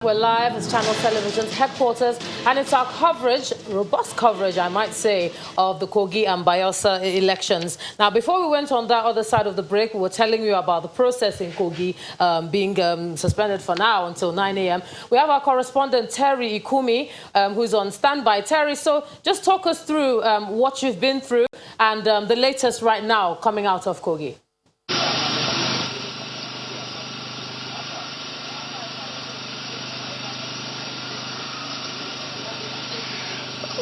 We're live as Channel Television's headquarters, and it's our coverage, robust coverage, I might say, of the Kogi and Bayelsa elections. Now, before we went on that other side of the break, we were telling you about the process in Kogi being suspended for now until 9 a.m. We have our correspondent, Terry Ikumi, who's on standby. Terry, so just talk us through what you've been through and the latest right now coming out of Kogi.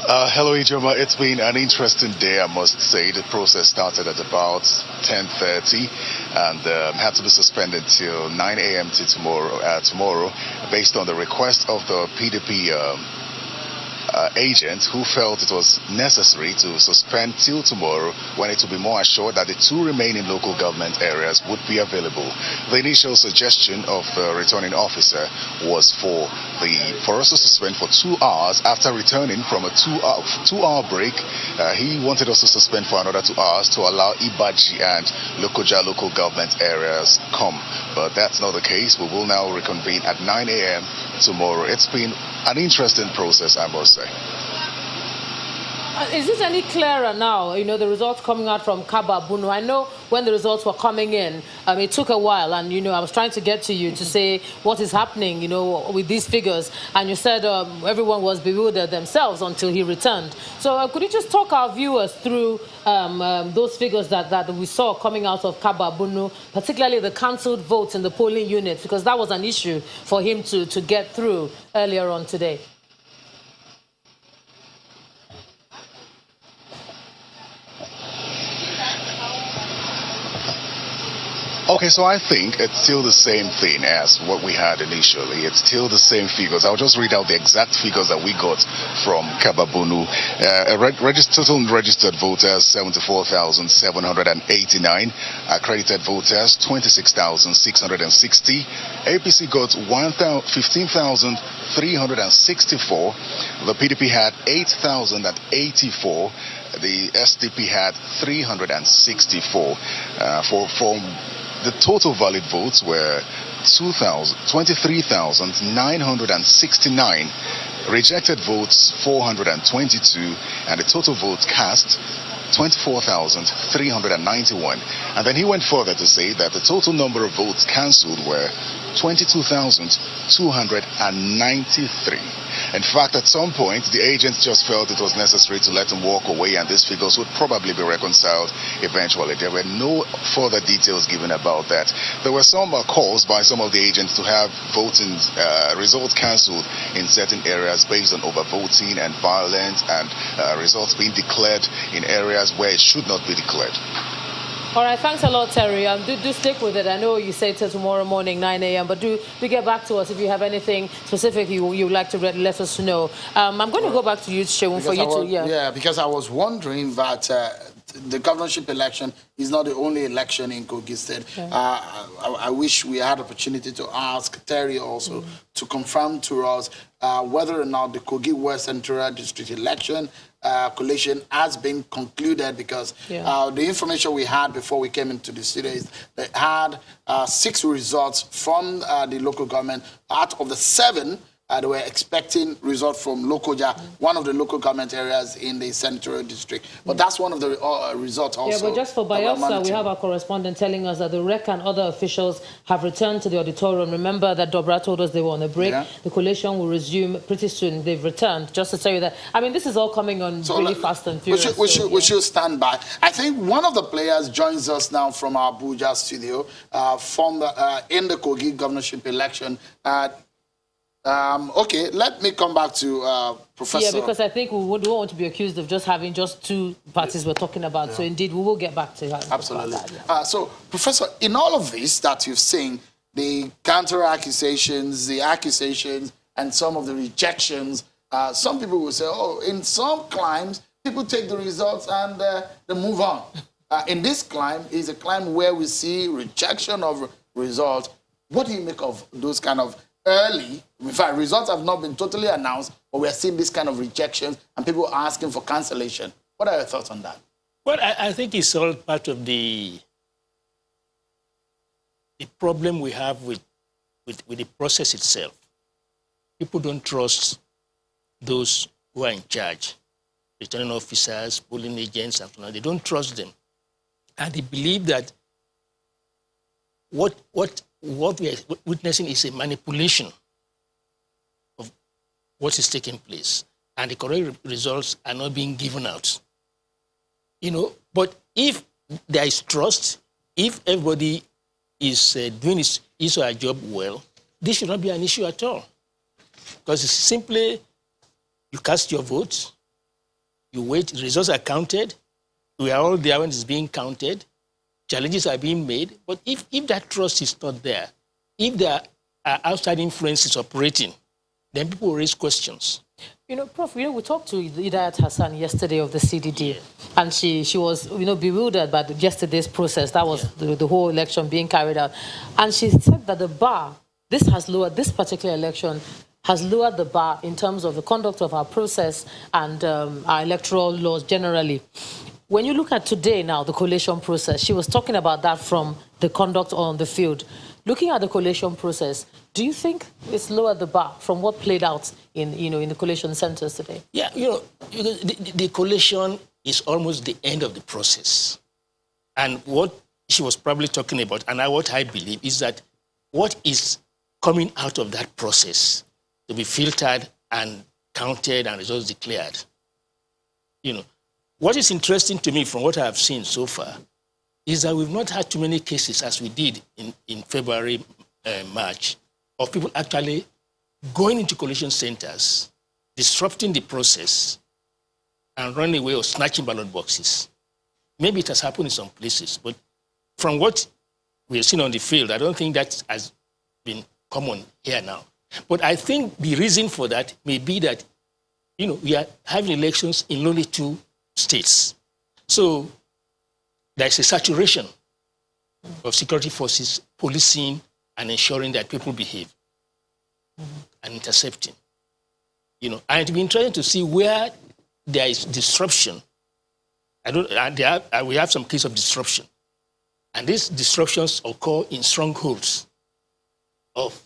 Hello, Ijoma. It's been an interesting day, I must say. The process started at about 10:30 and had to be suspended till 9 a.m. to tomorrow, based on the request of the PDP agent who felt it was necessary to suspend till tomorrow, when it will be more assured that the two remaining local government areas would be available. The initial suggestion of the returning officer was for us to suspend for 2 hours after returning from a two-hour break. He wanted us to suspend for another 2 hours to allow Ibaji and Lokoja local government areas come, but that's not the case. We will now reconvene at 9 a.m. tomorrow. It's been an interesting process, I must say. Is it any clearer now, the results coming out from Kababunu? I know when the results were coming in, it took a while, and, I was trying to get to you to say what is happening, with these figures, and you said everyone was bewildered themselves until he returned. So could you just talk our viewers through those figures that we saw coming out of Kababunu, particularly the cancelled votes in the polling units, because that was an issue for him to get through earlier on today? Okay, so I think it's still the same thing as what we had initially. It's still the same figures. I'll just read out the exact figures that we got from Kababunu. Total registered voters, 74,789. Accredited voters, 26,660. APC got 15,364. The PDP had 8,084. The SDP had 364. The total valid votes were 23,969, rejected votes 422, and the total votes cast 24,391. And then he went further to say that the total number of votes cancelled were 22,293. In fact, at some point, the agents just felt it was necessary to let him walk away, and these figures would probably be reconciled eventually. There were no further details given about that. There were some calls by some of the agents to have voting results cancelled in certain areas based on overvoting and violence, and results being declared in areas where it should not be declared. All right, thanks a lot, Terry. Do stick with it. I know you say till tomorrow morning, 9 a.m., but do get back to us if you have anything specific you would like to let us know. I'm going to go back to you, Sheung, for you to... Yeah, because I was wondering that the governorship election is not the only election in Kogi State. Okay. I wish we had opportunity to ask Terry also to confirm to us whether or not the Kogi West Central District election collation has been concluded, because the information we had before we came into the studio is they had 6 results from the local government. Out of the 7, they were expecting results from Lokoja, one of the local government areas in the senatorial district. But that's one of the results also. Yeah, but just for Bayelsa, we have our correspondent telling us that the REC and other officials have returned to the auditorium. Remember that Dobra told us they were on a break. Yeah. The collation will resume pretty soon. They've returned. Just to tell you that, I mean, this is all coming on really fast and furious. We should stand by. I think one of the players joins us now from our Abuja studio in the Kogi governorship election. Okay, let me come back to Professor. Yeah, because I think we don't want to be accused of just having just 2 parties we're talking about. Yeah. So indeed, we will get back to that. Absolutely. So, Professor, in all of this that you've seen, the counter-accusations, the accusations, and some of the rejections, some people will say, oh, in some climes, people take the results and they move on. In this climb is a climb where we see rejection of results. What do you make of those kind of early, in fact, results have not been totally announced, but we are seeing this kind of rejections and people asking for cancellation? What are your thoughts on that? Well, I think it's all part of the problem we have with the process itself. people don't trust those who are in charge, returning officers, polling agents, and so on. They don't trust them. And they believe that what we are witnessing is a manipulation of what is taking place. And the correct results are not being given out. But if there is trust, if everybody is doing his or her job well, this should not be an issue at all. Because it's simply, you cast your votes, you wait, the results are counted, we are all there when it's being counted, challenges are being made, but if that trust is not there, if there are outside influences operating, then people will raise questions. Prof, we talked to Hidayat Hassan yesterday of the CDD, and she was, bewildered by yesterday's process. That was the whole election being carried out. And she said that the bar, this particular election has lowered the bar in terms of the conduct of our process and our electoral laws generally. When you look at today now, the collation process, she was talking about that from the conduct on the field. Looking at the collation process, do you think it's lowered the bar from what played out in the collation centers today? Yeah, the collation is almost the end of the process. And what she was probably talking about, and what I believe, is that what is coming out of that process to be filtered and counted and results declared. What is interesting to me from what I have seen so far is that we've not had too many cases as we did in February, March, of people actually going into collation centers, disrupting the process, and running away or snatching ballot boxes. Maybe it has happened in some places, but from what we have seen on the field, I don't think that has been common here now. But I think the reason for that may be that, we are having elections in only 2 states. So there's a saturation of security forces policing and ensuring that people behave and intercepting. And it'll be interesting to see where there is disruption. We have some case of disruption. And these disruptions occur in strongholds of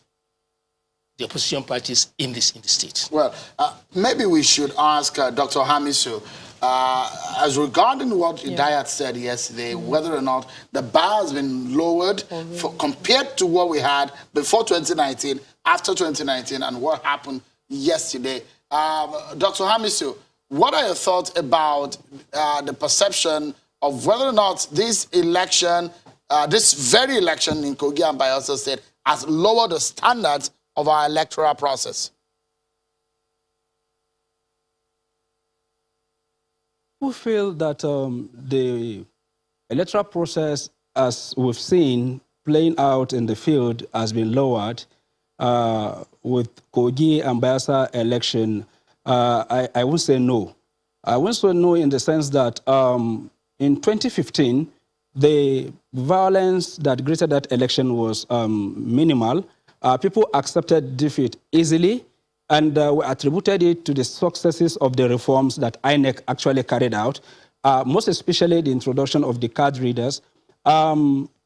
the opposition parties in the state. Well, maybe we should ask Dr. Hamisu, as regarding what Hidayat said yesterday, whether or not the bar has been lowered compared to what we had before 2019, after 2019, and what happened yesterday. Dr. Hamisu, what are your thoughts about the perception of whether or not this election, this very election in Kogi and Bayelsa State, has lowered the standards of our electoral process? We feel that the electoral process, as we've seen playing out in the field, has been lowered with Kogi and Bayelsa election. I would say no. I would say no in the sense that in 2015, the violence that greeted that election was minimal. People accepted defeat easily, and we attributed it to the successes of the reforms that INEC actually carried out, most especially the introduction of the card readers.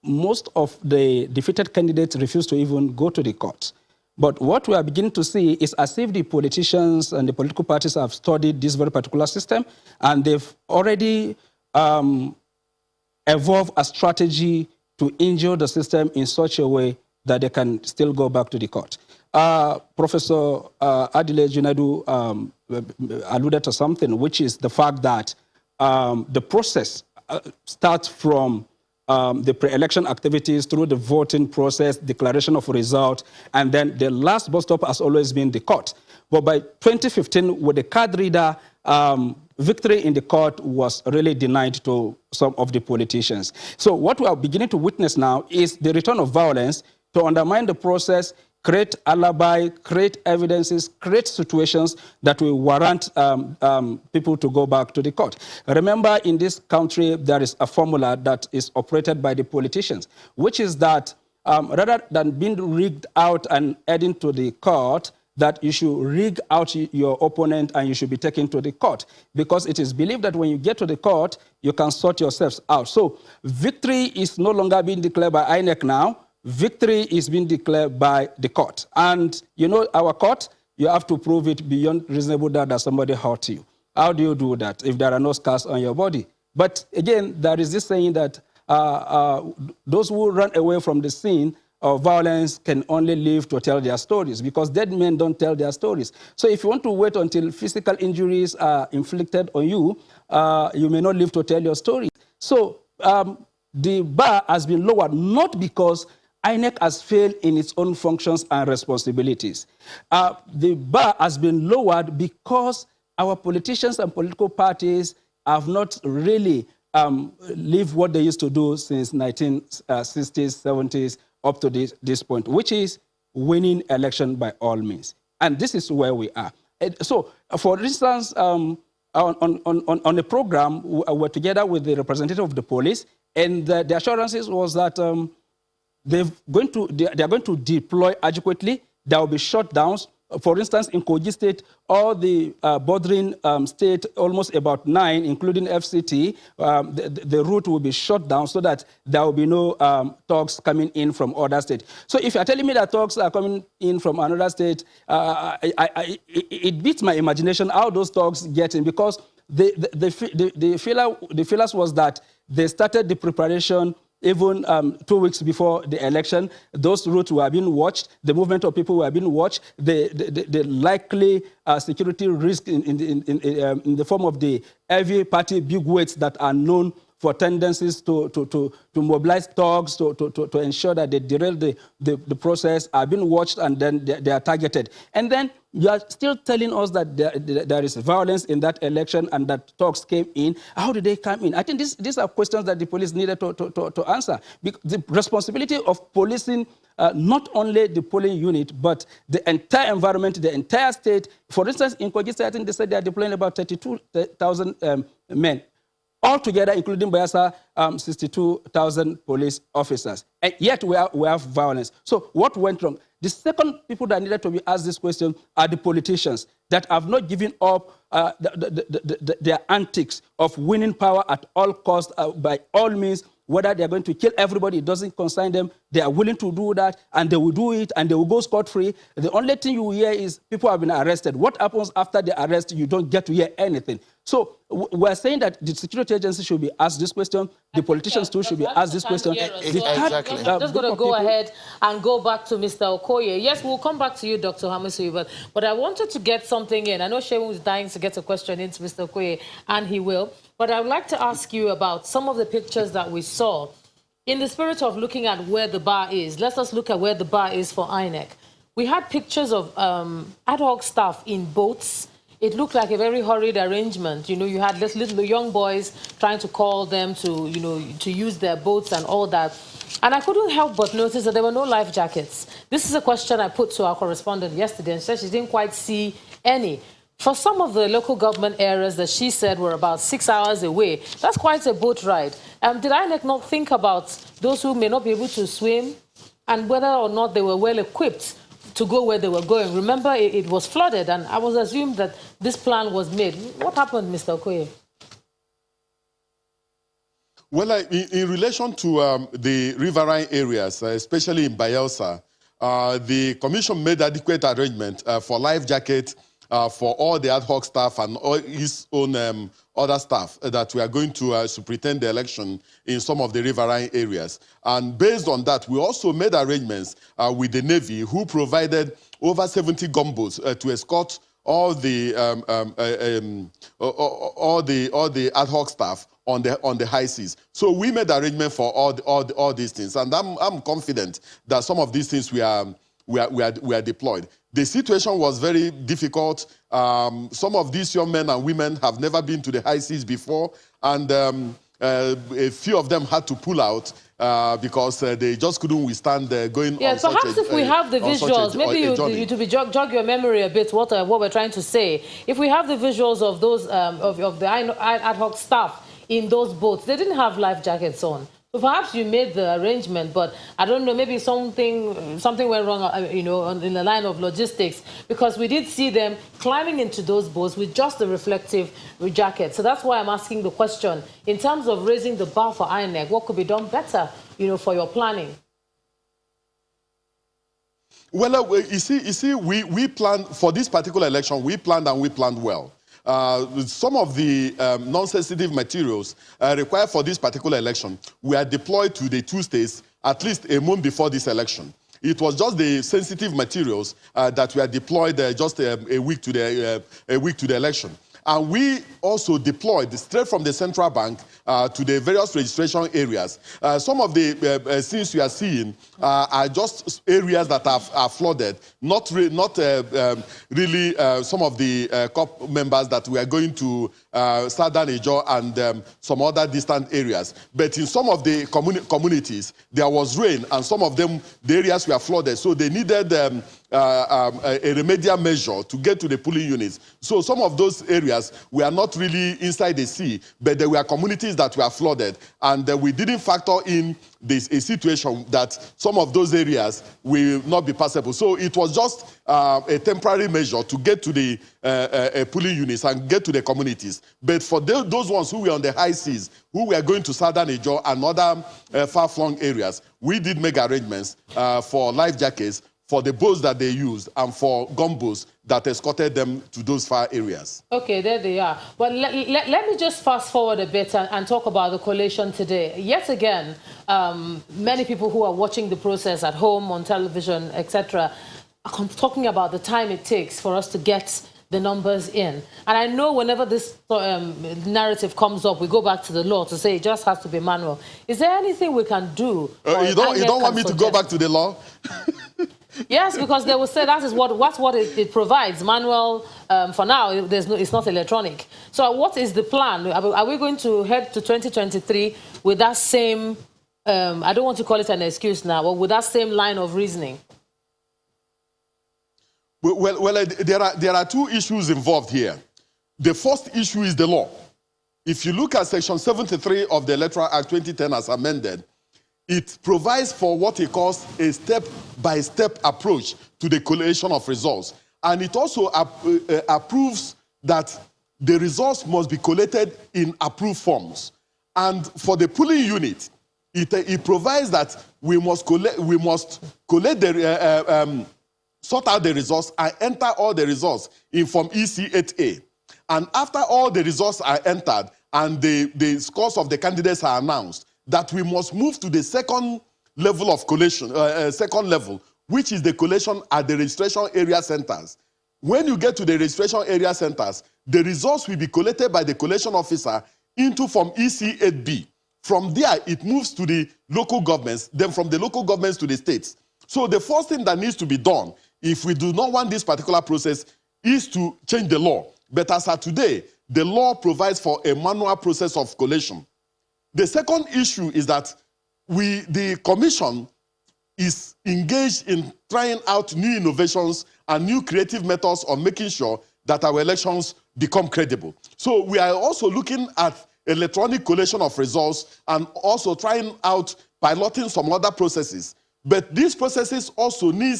Most of the defeated candidates refused to even go to the courts. But what we are beginning to see is as if the politicians and the political parties have studied this very particular system, and they've already evolved a strategy to injure the system in such a way that they can still go back to the court. Professor Adile Junadu alluded to something, which is the fact that the process starts from the pre-election activities through the voting process, declaration of result, and then the last bus stop has always been the court. But by 2015, with the card reader, victory in the court was really denied to some of the politicians. So what we are beginning to witness now is the return of violence to undermine the process, create alibi, create evidences, create situations that will warrant people to go back to the court. Remember, in this country, there is a formula that is operated by the politicians, which is that rather than being rigged out and heading to the court, that you should rig out your opponent and you should be taken to the court, because it is believed that when you get to the court, you can sort yourselves out. So victory is no longer being declared by INEC now. Victory is being declared by the court. And, our court, you have to prove it beyond reasonable doubt that somebody hurt you. How do you do that if there are no scars on your body? But again, there is this saying that those who run away from the scene of violence can only live to tell their stories, because dead men don't tell their stories. So if you want to wait until physical injuries are inflicted on you, you may not live to tell your story. So the bar has been lowered, not because INEC has failed in its own functions and responsibilities. The bar has been lowered because our politicians and political parties have not really lived what they used to do since 1960s, 70s, up to this point, which is winning election by all means. And this is where we are. So, for instance, on the program, we're together with the representative of the police, and the assurances was that they're going to deploy adequately. There will be shutdowns. For instance, in Kogi State, all the bordering state, almost about 9, including FCT, the route will be shut down so that there will be no thugs coming in from other states. So if you're telling me that thugs are coming in from another state, it beats my imagination how those thugs get in, because the feelers was that they started the preparation even 2 weeks before the election. Those routes were being watched. The movement of people were being watched. The likely security risk in the form of the heavy party bigwigs that are known for tendencies to mobilize thugs, to ensure that they derail the process, are being watched, and then they are targeted. And then you are still telling us that there is violence in that election and that thugs came in. How did they come in? I think these are questions that the police needed to answer. The responsibility of policing not only the polling unit, but the entire environment, the entire state. For instance, in Kogi State, I think they said they are deploying about 32,000 men. Altogether, including Bayelsa, 62,000 police officers. And yet we have violence. So what went wrong? The second people that needed to be asked this question are the politicians that have not given up their antics of winning power at all costs, by all means. Whether they're going to kill everybody, it doesn't concern them. They are willing to do that, and they will do it, and they will go scot-free. The only thing you will hear is people have been arrested. What happens after the arrest? You don't get to hear anything. So we're saying that the security agency should be asked this question. The politicians too should be asked this question. Exactly. I'm just going to go ahead and go back to Mr. Okoye. Yes, we'll come back to you, Dr. Hamisu, but I wanted to get something in. I know Shehu is dying to get a question into Mr. Okoye, and he will. But I would like to ask you about some of the pictures that we saw. In the spirit of looking at where the bar is, let us look at where the bar is for INEC. We had pictures of ad hoc staff in boats. It looked like a very hurried arrangement. You know, you had little young boys trying to call them to, to use their boats and all that. And I couldn't help but notice that there were no life jackets. This is a question I put to our correspondent yesterday, and she said she didn't quite see any. For some of the local government areas that she said were about 6 hours away, that's quite a boat ride. Did INEC not think about those who may not be able to swim and whether or not they were well equipped to go where they were going? Remember, it was flooded, and I was assumed that this plan was made. What happened, Mr. Okoye? Well, in relation to the riverine areas, especially in Bayelsa, the commission made adequate arrangement for life jackets for all the ad hoc staff and all his own other staff that we are going to superintend the election in some of the riverine areas. And based on that, we also made arrangements with the Navy, who provided over 70 gunboats to escort all the ad hoc staff on the high seas. So we made arrangement for all these things, and I'm confident that some of these things we are deployed. The situation was very difficult. Some of these young men and women have never been to the high seas before, and a few of them had to pull out because they just couldn't withstand going on such a... Perhaps if we have the visuals, maybe you jog your memory a bit what we're trying to say. If we have the visuals of those of the ad hoc staff in those boats, they didn't have life jackets on. So perhaps you made the arrangement, but I don't know, maybe something went wrong, in the line of logistics, because we did see them climbing into those boats with just the reflective jacket. So that's why I'm asking the question, in terms of raising the bar for INEC, what could be done better, for your planning? Well, you see, we planned for this particular election. We planned and we planned well. Some of the non-sensitive materials required for this particular election were deployed to the 2 states at least a month before this election. It was just the sensitive materials that were deployed just a week to the election. And we also deployed straight from the central bank to the various registration areas. Some of the scenes you are seeing are just areas that are flooded, not really some of the COP members that we are going to Southern Ijaw and some other distant areas. But in some of the communities, there was rain, and some of them, the areas were flooded, so they needed a remedial measure to get to the polling units. So some of those areas were not really inside the sea, but there were communities that were flooded, and we didn't factor in a situation that some of those areas will not be passable. So it was just a temporary measure to get to the polling units and get to the communities. But for those ones who were on the high seas, who were going to Southern Ijaw and other far-flung areas, we did make arrangements for life jackets, for the boats that they used, and for gunboats that escorted them to those far areas. Okay, there they are. Well, let me just fast forward a bit and talk about the collation today. Yet again, many people who are watching the process at home, on television, etc., are talking about the time it takes for us to get the numbers in. And I know whenever this narrative comes up, we go back to the law to say it just has to be manual. Is there anything we can do? You don't want me to go back to the law? Yes, because they will say that is what it provides. Manual, for now, it's not electronic. So what is the plan? Are we going to head to 2023 with that same, I don't want to call it an excuse now, but with that same line of reasoning? Well, there are 2 issues involved here. The first issue is the law. If you look at Section 73 of the Electoral Act 2010 as amended, it provides for what it calls a step-by-step approach to the collation of results. And it also approves that the results must be collated in approved forms. And for the polling unit, it provides that we must collect the sort out the results and enter all the results in Form EC8A. And after all the results are entered and the scores of the candidates are announced, that we must move to the second level of collation, which is the collation at the registration area centers. When you get to the registration area centers, the results will be collated by the collation officer into Form EC8B. From there, it moves to the local governments, then from the local governments to the states. So the first thing that needs to be done, if we do not want this particular process, is to change the law. But as of today, the law provides for a manual process of collation. The second issue is that the commission is engaged in trying out new innovations and new creative methods of making sure that our elections become credible. So we are also looking at electronic collation of results and also trying out piloting some other processes. But these processes also need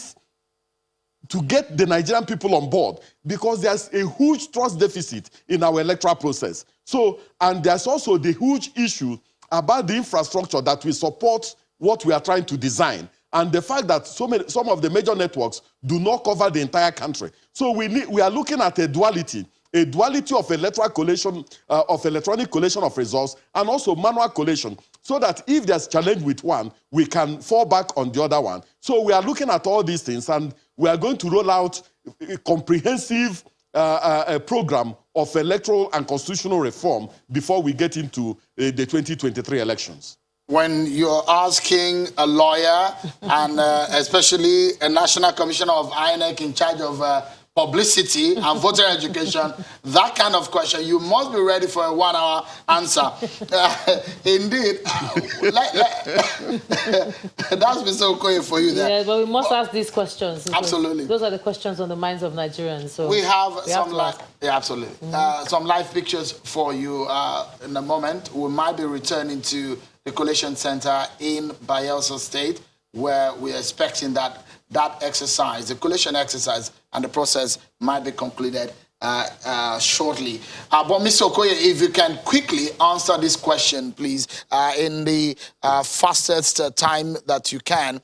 to get the Nigerian people on board, because there's a huge trust deficit in our electoral process. So, and there's also the huge issue about the infrastructure that will support what we are trying to design, and the fact that some of the major networks do not cover the entire country. So we are looking at a duality of electoral collation, of electronic collation of results, and also manual collation, so that if there's challenge with one, we can fall back on the other one. So we are looking at all these things, and we are going to roll out a comprehensive program of electoral and constitutional reform before we get into the 2023 elections. When you're asking a lawyer and especially a national commissioner of INEC in charge of publicity and voter education, that kind of question, you must be ready for a 1-hour answer. Indeed. That's Mr. Okoye for you there. Yeah, but we must ask these questions. Absolutely. Those are the questions on the minds of Nigerians. So we have some live, yeah, absolutely. Some live pictures for you in a moment. We might be returning to the Collation Center in Bayelsa State, where we're expecting that exercise, the collation exercise, and the process might be concluded shortly. But Mr. Okoye, if you can quickly answer this question, please, in the fastest time that you can.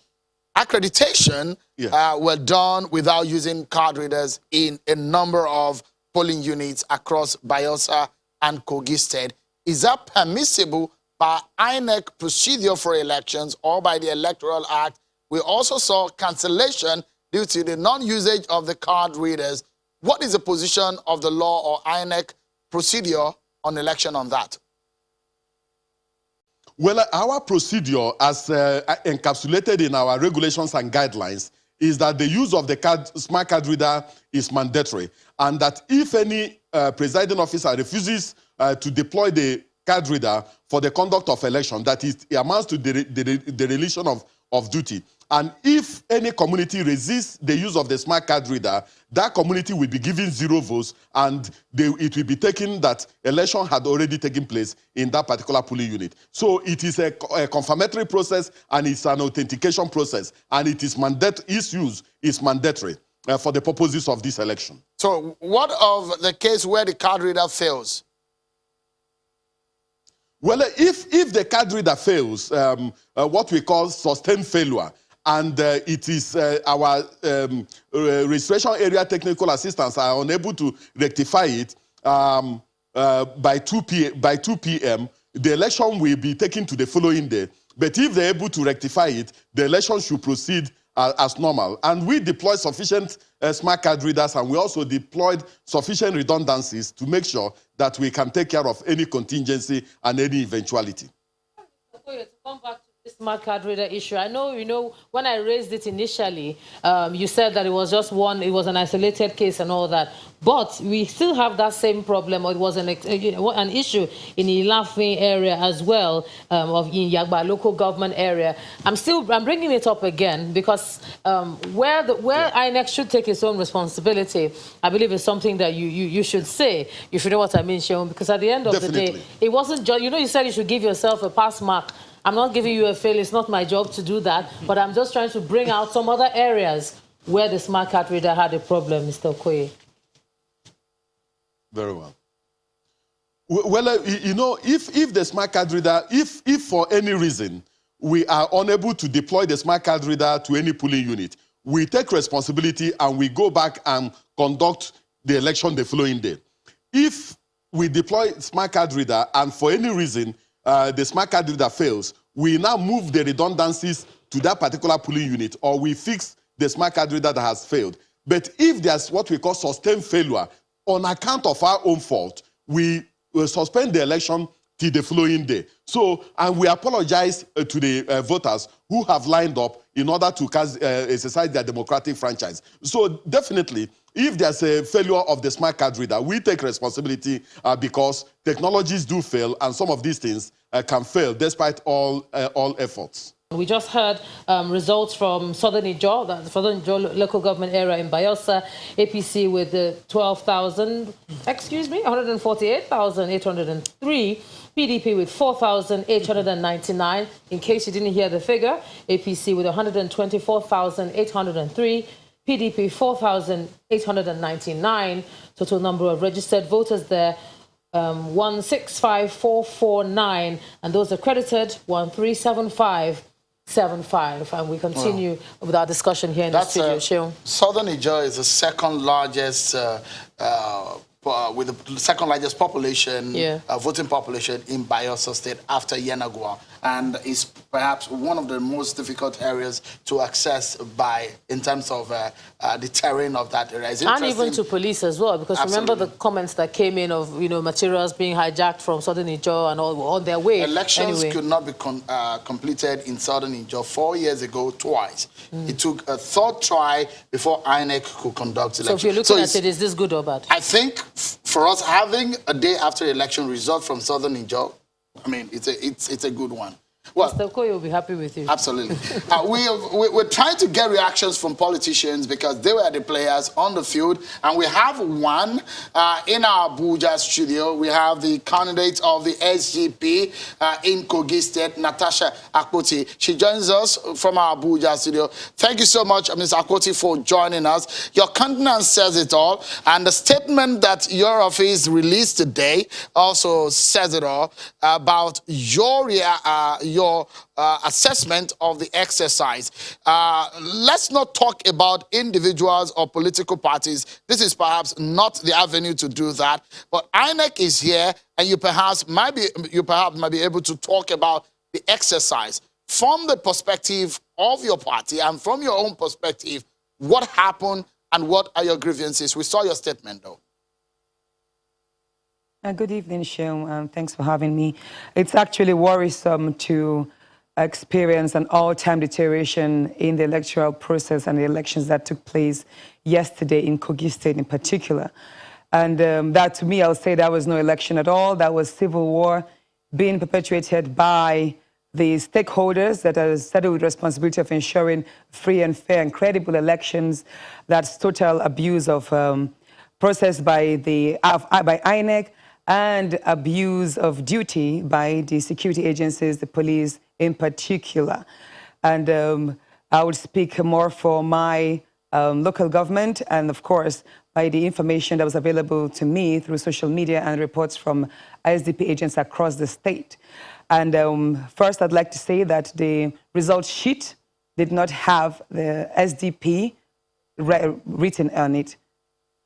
Accreditation were done without using card readers in a number of polling units across Bayelsa and Kogi State. Is that permissible by INEC procedure for elections or by the Electoral Act? We also saw cancellation due to the non-usage of the card readers. What is the position of the law or INEC procedure on election on that? Well, our procedure, as encapsulated in our regulations and guidelines, is that the use of the smart card reader is mandatory, and that if any presiding officer refuses to deploy the card reader for the conduct of election, that it amounts to the dereliction of duty. And if any community resists the use of the smart card reader, that community will be given 0 votes, and it will be taken that election had already taken place in that particular polling unit. So it is a confirmatory process, and it's an authentication process, and it is its use is mandatory for the purposes of this election. So what of the case where the card reader fails? Well, if the card reader fails, what we call sustained failure, and it is our registration area technical assistants are unable to rectify it by 2 p.m., the election will be taken to the following day. But if they're able to rectify it, the election should proceed as normal. And we deployed sufficient smart card readers, and we also deployed sufficient redundancies to make sure that we can take care of any contingency and any eventuality. To come back to this smart card reader issue, I know, when I raised it initially, you said that it was just it was an isolated case and all that. But we still have that same problem, or it was an issue in the Ilafin area as well, in Yagba local government area. I'm bringing it up again because where INEC should take its own responsibility, I believe is something that you should say. You should know what I mean, Sheon, because at the end of the day, it wasn't just, you said you should give yourself a pass mark. I'm not giving you a fail. It's not my job to do that. But I'm just trying to bring out some other areas where the smart card reader had a problem, Mr. Okoye. Very well. Well, if the smart card reader, if for any reason we are unable to deploy the smart card reader to any polling unit, we take responsibility and we go back and conduct the election the following day. If we deploy smart card reader and for any reason the smart card reader fails, we now move the redundancies to that particular polling unit, or we fix the smart card reader that has failed. But if there's what we call sustained failure, on account of our own fault, we will suspend the election till the following day. So, and we apologize to the voters who have lined up in order to exercise their democratic franchise. So definitely, if there's a failure of the smart card reader, we take responsibility because technologies do fail, and some of these things can fail despite all efforts. We just heard results from Southern Ijaw, the Southern Ijaw local government area in Bayelsa, APC with 148,803, PDP with 4,899. In case you didn't hear the figure, APC with 124,803, PDP 4,899. Total number of registered voters there, 165,449, and those accredited 1375. 75, and we continue with our discussion here in the studio. Southern Ijaw is the second largest, with the second largest population, voting population in Bayelsa State after Yenagoa, and is perhaps one of the most difficult areas to access in terms of the terrain of that area. And even to police as well, because remember the comments that came in of materials being hijacked from Southern Ijaw and all on their way. Elections could not be completed in Southern Ijaw 4 years ago twice. It took a third try before INEC could conduct elections. So if you're looking at it, is this good or bad? I think for us, having a day after election result from Southern Ijaw, I mean, it's a good one. Well, Mr. Okoye will be happy with you. Absolutely. We're trying to get reactions from politicians because they were the players on the field. And we have one in our Abuja studio. We have the candidate of the SGP in Kogi State, Natasha Akpoti. She joins us from our Abuja studio. Thank you so much, Ms. Akpoti, for joining us. Your countenance says it all. And the statement that your office released today also says it all about your your assessment of the exercise. Let's not talk about individuals or political parties. This is perhaps not the avenue to do that. But INEC is here, and you perhaps might be able to talk about the exercise from the perspective of your party and from your own perspective. What happened and what are your grievances? We saw your statement, though. Good evening, Sean. Thanks for having me. It's actually worrisome to experience an all-time deterioration in the electoral process and the elections that took place yesterday in Kogi State in particular. And that, to me, I'll say that was no election at all. That was civil war being perpetuated by the stakeholders that are saddled with responsibility of ensuring free and fair and credible elections. That's total abuse of process by INEC, and abuse of duty by the security agencies, the police in particular. And I would speak more for my local government and, of course, by the information that was available to me through social media and reports from SDP agents across the state. And first, I'd like to say that the result sheet did not have the SDP written on it.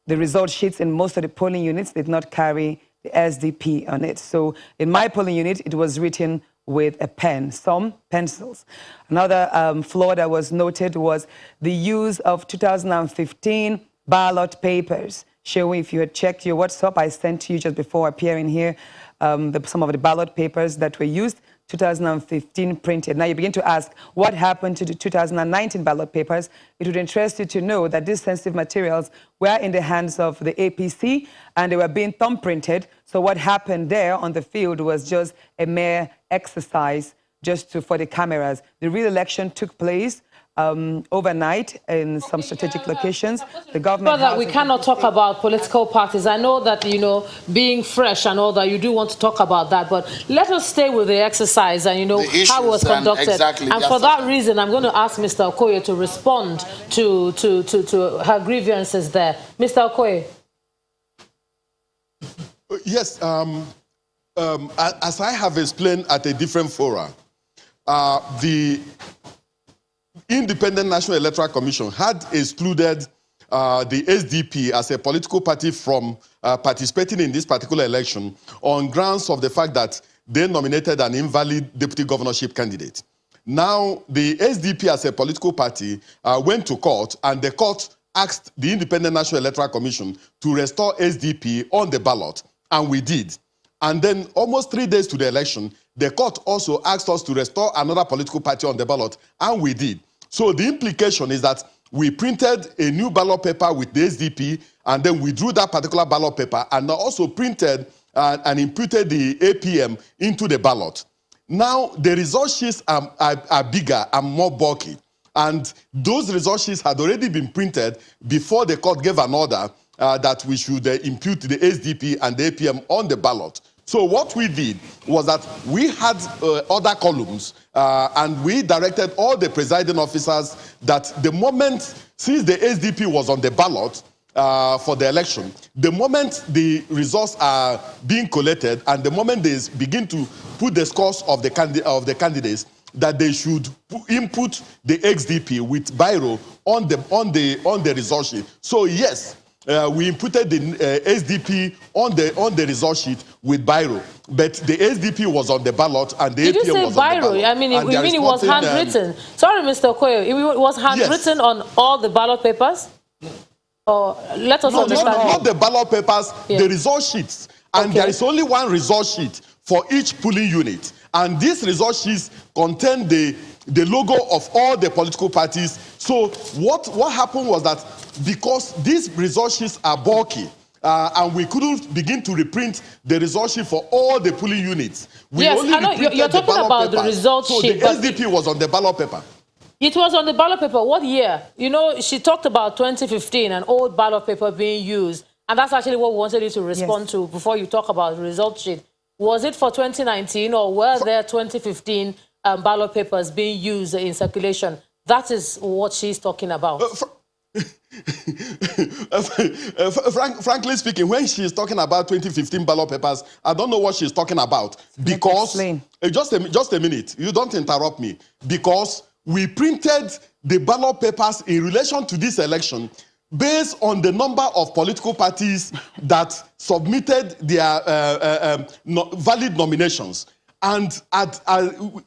The result sheets in most of the polling units did not carry the SDP on it. So in my polling unit, it was written with a pen, some pencils. Another flaw that was noted was the use of 2015 ballot papers, showing, if you had checked your WhatsApp, I sent to you just before appearing here, some of the ballot papers that were used, 2015 printed. Now you begin to ask, what happened to the 2019 ballot papers? It would interest you to know that these sensitive materials were in the hands of the APC and they were being thumb printed. So what happened there on the field was just a mere exercise just for the cameras. The real election took place overnight in some strategic locations. The government. But we cannot talk about political parties. I know that, you know, being fresh and all that, you do want to talk about that. But let us stay with the exercise and, you know, how it was conducted. And for that reason, I'm going to ask Mr. Okoye to respond to her grievances there. Mr. Okoye. Yes. As I have explained at a different forum, the Independent National Electoral Commission had excluded the SDP as a political party from participating in this particular election on grounds of the fact that they nominated an invalid deputy governorship candidate. Now, the SDP as a political party went to court, and the court asked the Independent National Electoral Commission to restore SDP on the ballot, and we did. And then almost 3 days to the election, the court also asked us to restore another political party on the ballot, and we did. So the implication is that we printed a new ballot paper with the SDP, and then we drew that particular ballot paper, and also printed and imputed the APM into the ballot. Now, the result sheets are bigger and more bulky, and those result sheets had already been printed before the court gave an order that we should impute the SDP and the APM on the ballot. So what we did was that we had other columns, and we directed all the presiding officers that the moment, since the SDP was on the ballot for the election, the moment the results are being collated and the moment they begin to put the scores of the candidates, that they should input the XDP with biro on the result sheet. So yes, we inputted the SDP on the result sheet with biro, but the SDP was on the ballot and the APM was on the ballot. Did you say biro? I mean, you mean it was handwritten? Sorry, Mr. Okoye, it was handwritten on all the ballot papers? Or let us understand. Not the ballot papers, the result sheets. And there is only one result sheet for each polling unit. And these result sheets contain the logo of all the political parties. So what happened was that because these result sheets are bulky, and we couldn't begin to reprint the result sheet for all the polling units. Yes, I know you're talking about the result sheet. So the SDP was on the ballot paper. It was on the ballot paper. What year? You know, she talked about 2015, an old ballot paper being used. And that's actually what we wanted you to respond to before you talk about the result sheet. Was it for 2019 or were there 2015 ballot papers being used in circulation? That is what she's talking about. Frankly speaking, when she's talking about 2015 ballot papers, I don't know what she's talking about. Because, just a minute, you don't interrupt me. Because we printed the ballot papers in relation to this election based on the number of political parties that submitted their valid nominations. And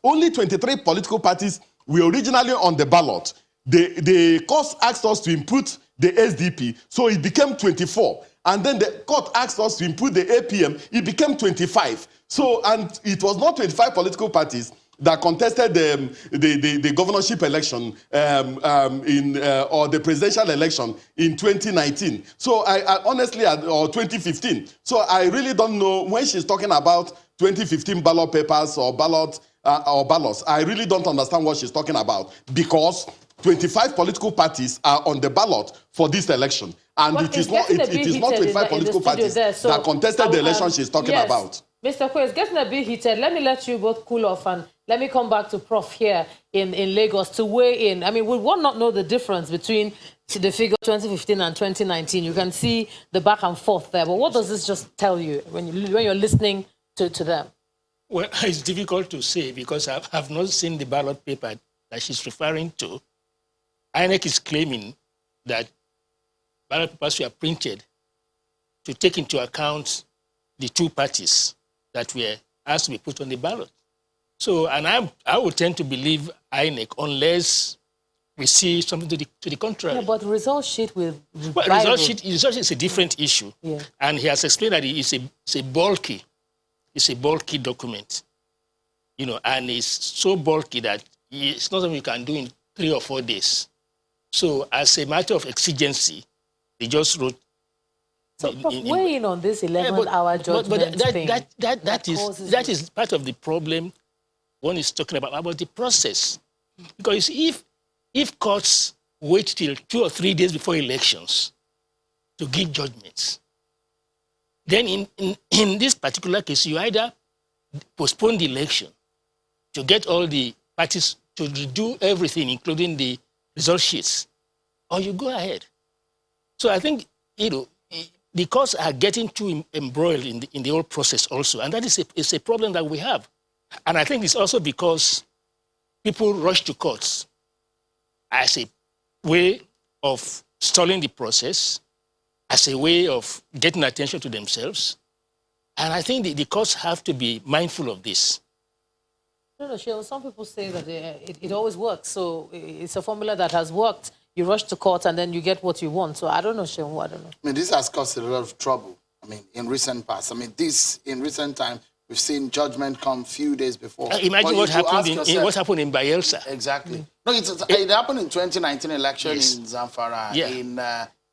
only 23 political parties were originally on the ballot. The court asked us to input the SDP, so it became 24. And then the court asked us to input the APM, it became 25. So, and it was not 25 political parties that contested the governorship election or the presidential election in 2019. So I honestly, or 2015. So I really don't know when she's talking about 2015 ballot papers or ballots. I really don't understand what she's talking about, because 25 political parties are on the ballot for this election. And it is not 25 political parties that contested the election she's talking about. Mr. Kwe, it's getting a bit heated. Let me let you both cool off, and let me come back to Prof here in Lagos to weigh in. I mean, we will not know the difference between the figure 2015 and 2019. You can see the back and forth there. But what does this just tell you when you're listening to them? Well, it's difficult to say, because I've not seen the ballot paper that she's referring to. INEC is claiming that ballot papers were printed to take into account the two parties that were asked to be put on the ballot. So, and I would tend to believe INEC unless we see something to the contrary. Yeah, but result sheet with result sheet is a different issue. Yeah. And he has explained that it's a bulky document, you know, and it's so bulky that it's not something you can do in 3 or 4 days. So, as a matter of exigency, they just wrote. So, weighing on this 11-hour judgment that is part of the problem one is talking about the process. Because if courts wait till 2 or 3 days before elections to give judgments, then in this particular case, you either postpone the election to get all the parties to do everything, including the result sheets, or you go ahead. So I think, you know, the courts are getting too embroiled in the whole process also, and that is a problem that we have. And I think it's also because people rush to courts as a way of stalling the process, as a way of getting attention to themselves. And I think the courts have to be mindful of this. No, Sheila, some people say that it always works. So it's a formula that has worked. You rush to court and then you get what you want. So I don't know, Sheila, I don't know. I mean, this has caused a lot of trouble. I mean, in recent past. I mean, in recent time, we've seen judgment come few days before. Imagine what happened in Bayelsa. Exactly. No, it happened in 2019 election in Zamfara,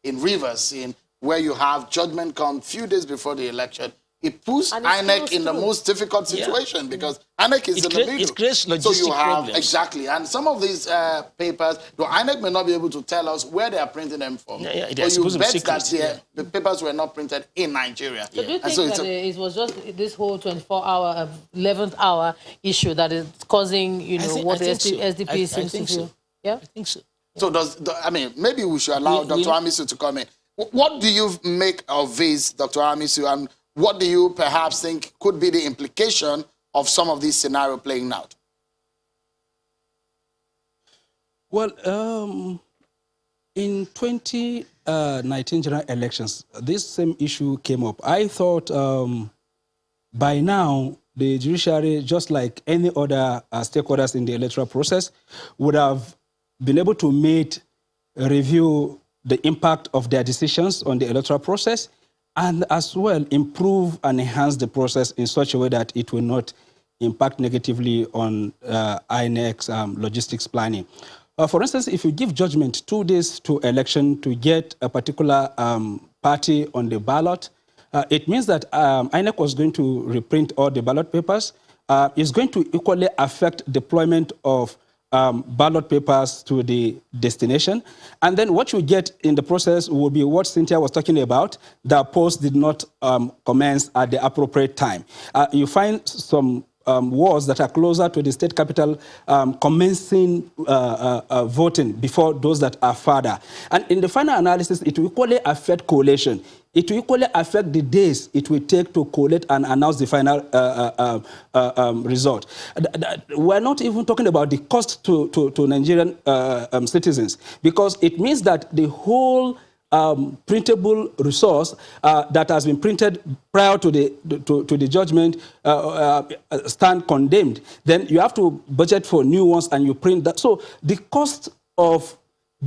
in Rivers, where you have judgment come few days before the election. It puts INEC in the most difficult situation because INEC is in the middle. It creates logistic problems. Exactly. And some of these papers, the INEC may not be able to tell us where they are printing them from. But you bet that the papers were not printed in Nigeria. So do you think that it was just this whole 24-hour, 11th hour issue that is causing, you know, what the SDP seems to feel? Yeah? I think so. So I mean, maybe we should allow Dr. Amisu to come in. What do you make of this, Dr. Amisu, and what do you perhaps think could be the implication of some of these scenarios playing out? Well, in 2019 general elections, this same issue came up. I thought by now, the judiciary, just like any other stakeholders in the electoral process, would have been able to review the impact of their decisions on the electoral process, and as well improve and enhance the process in such a way that it will not impact negatively on INEC's logistics planning. For instance, if you give judgment 2 days to election to get a particular party on the ballot, it means that INEC was going to reprint all the ballot papers. It's going to equally affect deployment of ballot papers to the destination. And then what you get in the process will be what Cynthia was talking about. The post did not commence at the appropriate time. You find some wards that are closer to the state capital commencing voting before those that are farther. And in the final analysis, it will equally affect collation. It will equally affect the days it will take to collate and announce the final result. We're not even talking about the cost to Nigerian citizens, because it means that the whole printable resource that has been printed prior to the judgment stand condemned. Then you have to budget for new ones and you print that. So the cost of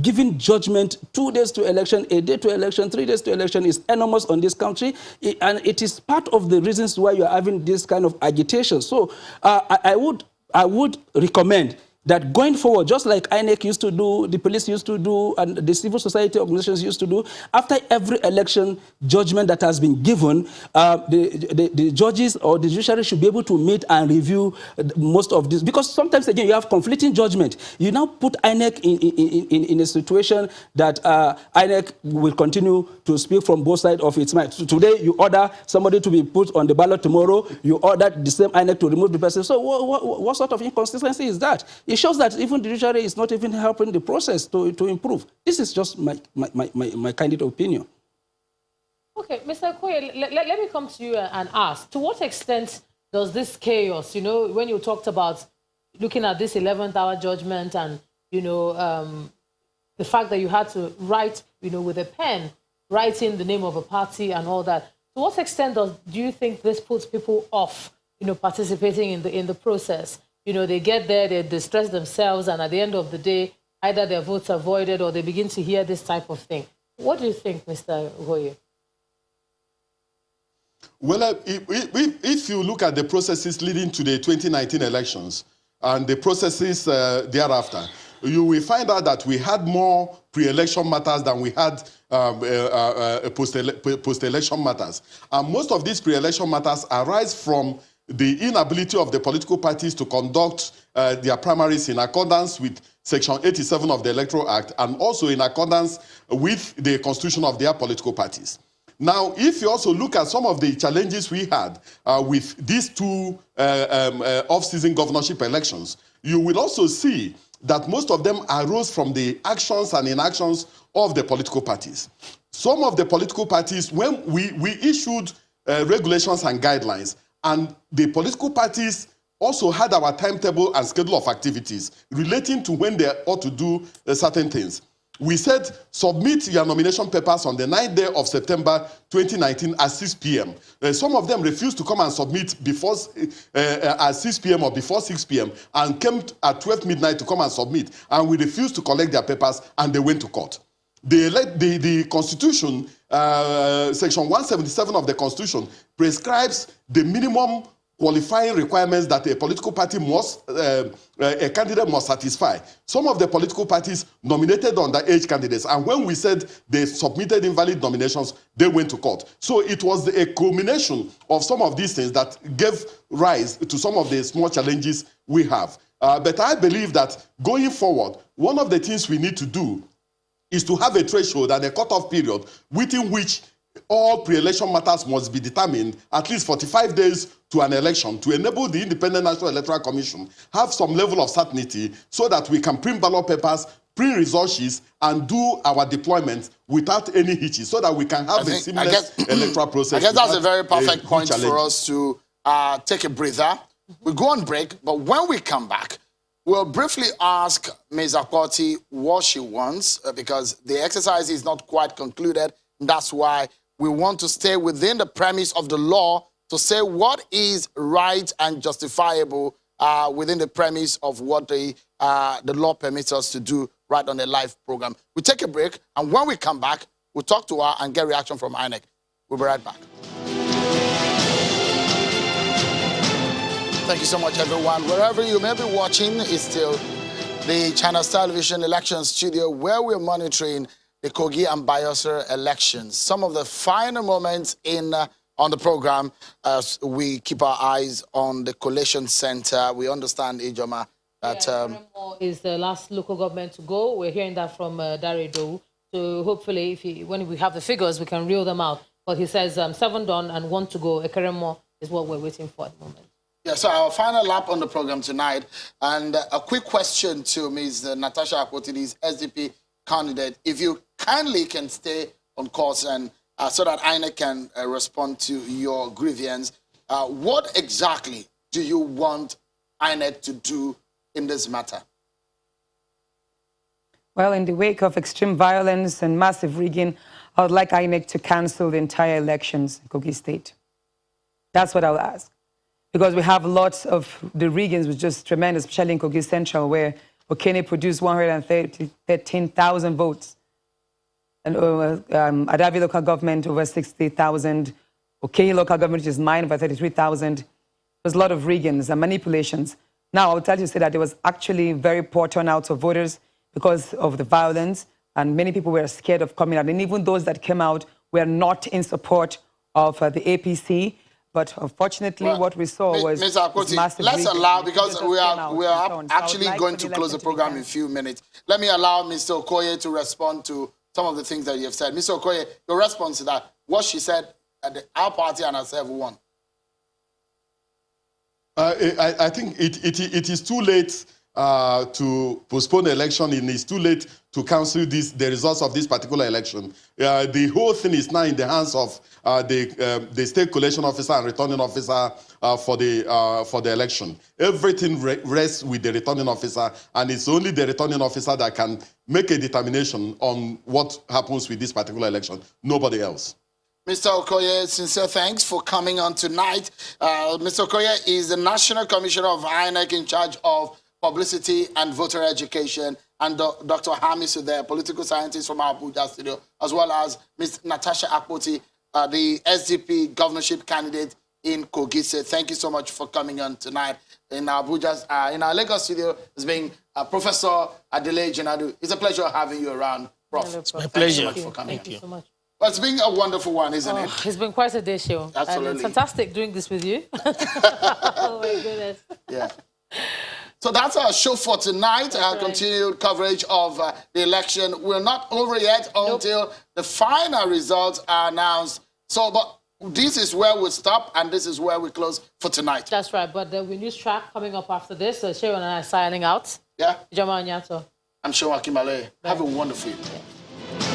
giving judgment 2 days to election, a day to election, 3 days to election is enormous on this country. And it is part of the reasons why you're having this kind of agitation. So I would recommend that going forward, just like INEC used to do, the police used to do, and the civil society organizations used to do, after every election judgment that has been given, the judges or the judiciary should be able to meet and review most of this. Because sometimes, again, you have conflicting judgment. You now put INEC in a situation that INEC will continue to speak from both sides of its mind. So today, you order somebody to be put on the ballot tomorrow, you order the same INEC to remove the person. So what sort of inconsistency is that? It shows that even the judiciary is not even helping the process to improve. This is just my candid opinion. Okay, Mr. Okoye, let me come to you and ask, to what extent does this chaos, you know, when you talked about looking at this 11th hour judgment and, you know, the fact that you had to write, you know, with a pen, writing the name of a party and all that, to what extent do you think this puts people off, you know, participating in the process? You know, they get there, they distress themselves, and at the end of the day, either their votes are voided or they begin to hear this type of thing. What do you think, Mr. Okoye? Well, if you look at the processes leading to the 2019 elections and the processes thereafter, you will find out that we had more pre-election matters than we had post-election matters. And most of these pre-election matters arise from the inability of the political parties to conduct their primaries in accordance with Section 87 of the Electoral Act and also in accordance with the constitution of their political parties. Now, if you also look at some of the challenges we had with these two off-season governorship elections, you will also see that most of them arose from the actions and inactions of the political parties. Some of the political parties, when we issued regulations and guidelines, and the political parties also had our timetable and schedule of activities relating to when they ought to do certain things. We said, submit your nomination papers on the 9th day of September 2019 at 6 p.m. Some of them refused to come and submit before at 6 p.m. or before 6 p.m. and came at 12 midnight to come and submit. And we refused to collect their papers and they went to court. The Constitution, Section 177 of the Constitution, prescribes the minimum qualifying requirements that a political party must, a candidate must satisfy. Some of the political parties nominated underage candidates, and when we said they submitted invalid nominations, they went to court. So it was a culmination of some of these things that gave rise to some of the small challenges we have. But I believe that going forward, one of the things we need to do is to have a threshold and a cutoff period within which all pre-election matters must be determined at least 45 days to an election to enable the Independent National Electoral Commission have some level of certainty so that we can print ballot papers, print result sheets, and do our deployment without any hitches so that we can have a seamless electoral process. I guess that's a very perfect point for us to take a breather. We'll go on break, but when we come back, we'll briefly ask Ms. Akpoti what she wants because the exercise is not quite concluded. That's why we want to stay within the premise of the law to say what is right and justifiable within the premise of what the law permits us to do right on the live program. We take a break, and when we come back, we'll talk to her and get reaction from INEC. We'll be right back. Thank you so much, everyone. Wherever you may be watching, it's still the Channels Television Election Studio where we're monitoring the Kogi and Bayelsa elections. Some of the final moments on the program as we keep our eyes on the Collation Center. We understand, Ijoma, that... is the last local government to go. We're hearing that from Daredo. So hopefully, when we have the figures, we can reel them out. But he says 7 done and 1 to go. Ekeremo is what we're waiting for at the moment. Yeah, so our final lap on the program tonight, and a quick question to Ms. Natasha Akpoti's SDP candidate. If you kindly can stay on course and so that INEC can respond to your grievance, what exactly do you want INEC to do in this matter? Well, in the wake of extreme violence and massive rigging, I would like INEC to cancel the entire elections in Kogi State. That's what I would ask. Because we have lots of the riggings, which is just tremendous, especially in Kogi Central, where Okene produced 113,000 votes. And Adavi local government, over 60,000. Okene local government, which is mine, over 33,000. There's a lot of riggings and manipulations. Now, I will tell you say that there was actually very poor turnout of voters because of the violence, and many people were scared of coming out. And even those that came out were not in support of the APC. But unfortunately, what we saw was Mr. Akpoti, massive let's rigging. allow, because we are actually like going to close the program in a few minutes. Let me allow Mr. Okoye to respond to some of the things that you have said. Mr. Okoye, your response to that, what she said, our party and herself won. I think it is too late to postpone the election. It is too late to cancel the results of this particular election. The whole thing is now in the hands of the state collation officer and returning officer for the election. Everything rests with the returning officer, and it's only the returning officer that can make a determination on what happens with this particular election. Nobody else. Mr. Okoye, sincere thanks for coming on tonight. Mr. Okoye is the National Commissioner of INEC in charge of publicity and voter education, and Dr. Hamis is there, political scientist from our Abuja studio, as well as Ms. Natasha Akpoti, the SDP governorship candidate in Kogi. Thank you so much for coming on tonight. In our Abuja, in our Lagos studio, has been Professor Adele Jinadu. It's a pleasure having you around, Prof. Hello, It's my pleasure. Thank you so much for coming. Thank you so much. Well, it's been a wonderful one, isn't it? It's been quite a day show. Absolutely. And it's fantastic doing this with you. Oh, my goodness. Yeah. So that's our show for tonight. Our continued coverage of the election. We're not over yet until the final results are announced. So, but this is where we stop, and this is where we close for tonight. That's right. But there'll be a news track coming up after this. So Sharon and I are signing out. Yeah? Jama Onyato. I'm Sean Akimale. Have a wonderful evening. Yeah.